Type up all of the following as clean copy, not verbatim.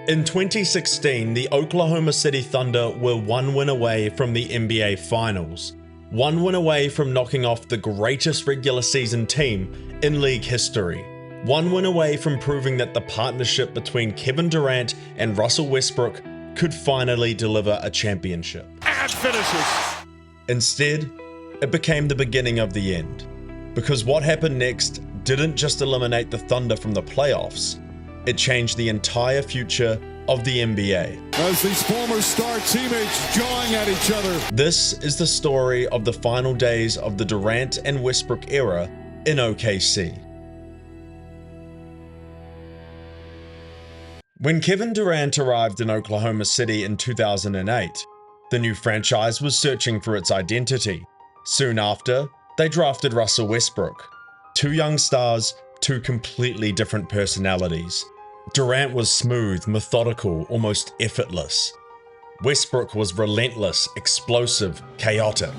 In 2016, the Oklahoma City Thunder were one win away from the NBA Finals, one win away from knocking off the greatest regular season team in league history, one win away from proving that the partnership between Kevin Durant and Russell Westbrook could finally deliver a championship. And finishes. Instead, it became the beginning of the end, because what happened next didn't just eliminate the Thunder from the playoffs, it changed the entire future of the NBA. As these former star teammates jawing at each other. This is the story of the final days of the Durant and Westbrook era in OKC. When Kevin Durant arrived in Oklahoma City in 2008, the new franchise was searching for its identity. Soon after, they drafted Russell Westbrook. Two young stars, two completely different personalities. Durant was smooth, methodical, almost effortless. Westbrook was relentless, explosive, chaotic.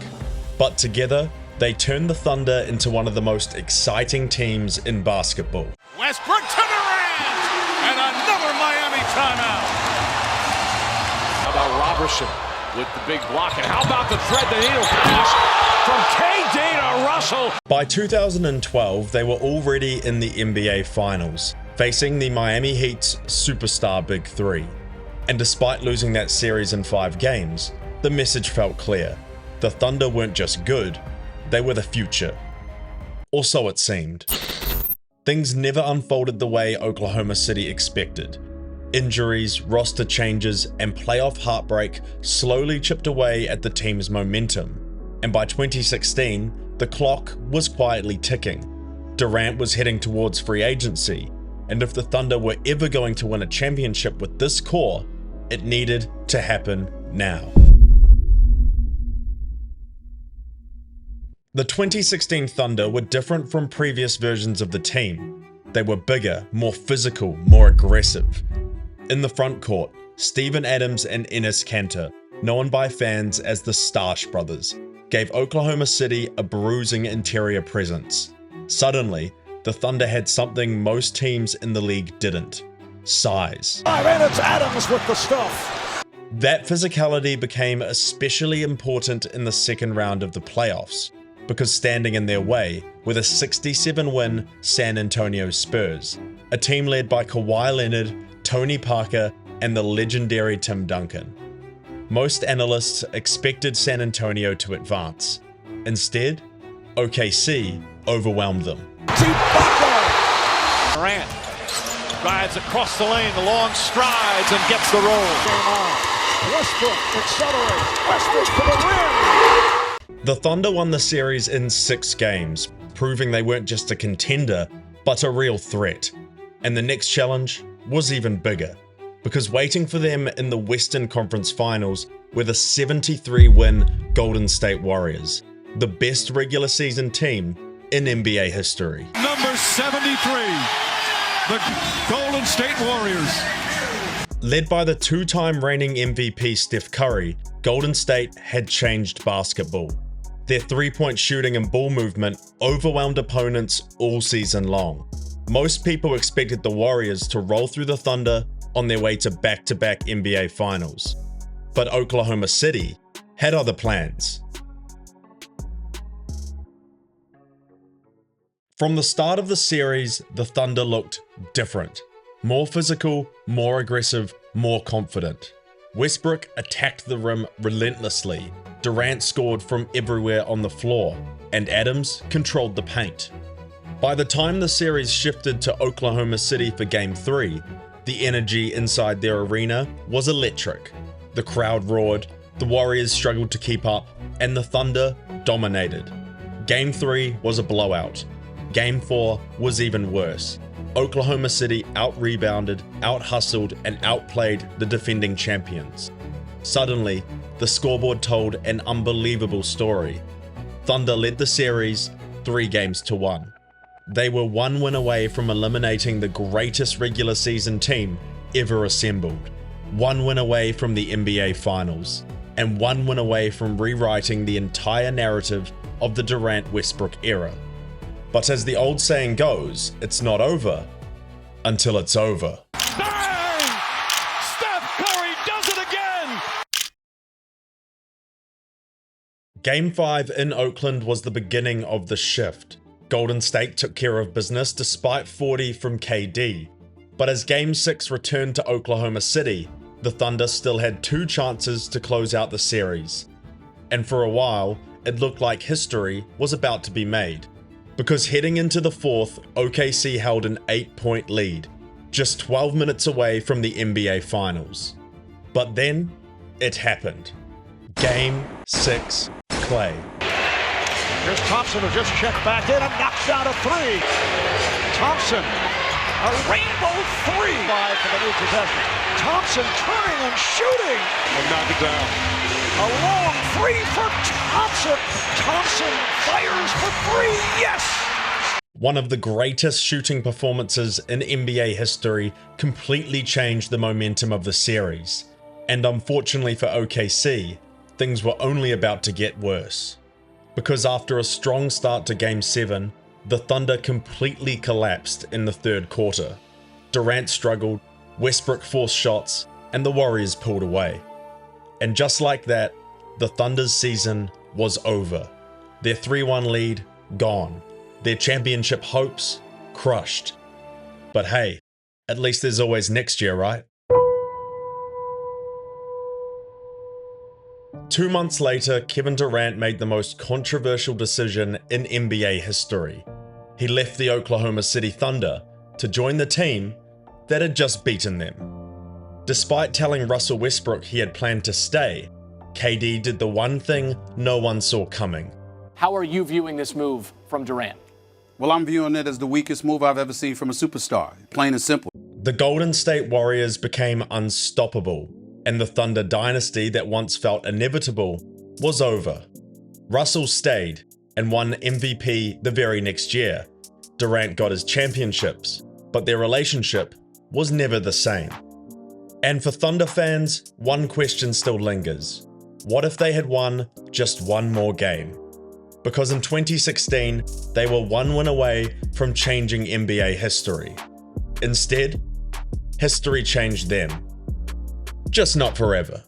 But together, they turned the Thunder into one of the most exciting teams in basketball. Westbrook to Durant! And another Miami timeout! How about Robertson with the big block? And how about the thread the needle pass from KD to Russell? By 2012, they were already in the NBA Finals, facing the Miami Heat's superstar Big Three. And despite losing that series in 5 games, the message felt clear. The Thunder weren't just good, they were the future. Or so it seemed. Things never unfolded the way Oklahoma City expected. Injuries, roster changes, and playoff heartbreak slowly chipped away at the team's momentum. And by 2016, the clock was quietly ticking. Durant was heading towards free agency, and if the Thunder were ever going to win a championship with this core, it needed to happen now. The 2016 Thunder were different from previous versions of the team. They were bigger, more physical, more aggressive. In the front court, Steven Adams and Enes Kanter, known by fans as the Starsh Brothers, gave Oklahoma City a bruising interior presence. Suddenly, the Thunder had something most teams in the league didn't: size. And it's Adams with the stuff. That physicality became especially important in the second round of the playoffs, because standing in their way were the 67-win San Antonio Spurs, a team led by Kawhi Leonard, Tony Parker, and the legendary Tim Duncan. Most analysts expected San Antonio to advance. Instead, OKC overwhelmed them. Durant drives across the lane, the long strides, and gets the roll. Westbrook accelerates. Westbrook to the rim. The Thunder won the series in 6 games, proving they weren't just a contender, but a real threat. And the next challenge was even bigger, because waiting for them in the Western Conference Finals were the 73-win Golden State Warriors, the best regular season team in NBA history. Number 73, the Golden State Warriors. Led by the 2-time reigning MVP Steph Curry, Golden State had changed basketball. Their 3-point shooting and ball movement overwhelmed opponents all season long. Most people expected the Warriors to roll through the Thunder on their way to back-to-back NBA Finals. But Oklahoma City had other plans. From the start of the series, the Thunder looked different. More physical, more aggressive, more confident. Westbrook attacked the rim relentlessly, Durant scored from everywhere on the floor, and Adams controlled the paint. By the time the series shifted to Oklahoma City for Game 3, the energy inside their arena was electric. The crowd roared, the Warriors struggled to keep up, and the Thunder dominated. Game 3 was a blowout. Game 4 was even worse. Oklahoma City out-rebounded, out-hustled, and outplayed the defending champions. Suddenly, the scoreboard told an unbelievable story. Thunder led the series 3-1. They were 1 win away from eliminating the greatest regular season team ever assembled, 1 win away from the NBA Finals, and 1 win away from rewriting the entire narrative of the Durant-Westbrook era. But as the old saying goes, it's not over until it's over. Bang! Game 5 in Oakland was the beginning of the shift. Golden State took care of business despite 40 from KD. But as Game 6 returned to Oklahoma City, the Thunder still had 2 chances to close out the series. And for a while, it looked like history was about to be made. Because heading into the 4th, OKC held an 8-point lead, just 12 minutes away from the NBA Finals. But then, it happened. Game 6, Clay. Here's Thompson, who just checked back in and knocks down a 3. Thompson, a rainbow 3 for the new possession. Thompson turning and shooting. And knock it down. A long 3 for Thompson. Thompson fires for 3. Yes! One of the greatest shooting performances in NBA history completely changed the momentum of the series. And unfortunately for OKC, things were only about to get worse. Because after a strong start to Game 7, the Thunder completely collapsed in the 3rd quarter. Durant struggled, Westbrook forced shots, and the Warriors pulled away. And just like that, the Thunder's season was over. Their 3-1 lead, gone. Their championship hopes, crushed. But hey, at least there's always next year, right? 2 months later, Kevin Durant made the most controversial decision in NBA history. He left the Oklahoma City Thunder to join the team that had just beaten them. Despite telling Russell Westbrook he had planned to stay, KD did the one thing no one saw coming. How are you viewing this move from Durant? Well, I'm viewing it as the weakest move I've ever seen from a superstar, plain and simple. The Golden State Warriors became unstoppable, and the Thunder dynasty that once felt inevitable was over. Russell stayed and won MVP the very next year. Durant got his championships, but their relationship was never the same. And for Thunder fans, one question still lingers. What if they had won just one more game? Because in 2016, they were one win away from changing NBA history. Instead, history changed them. Just not forever.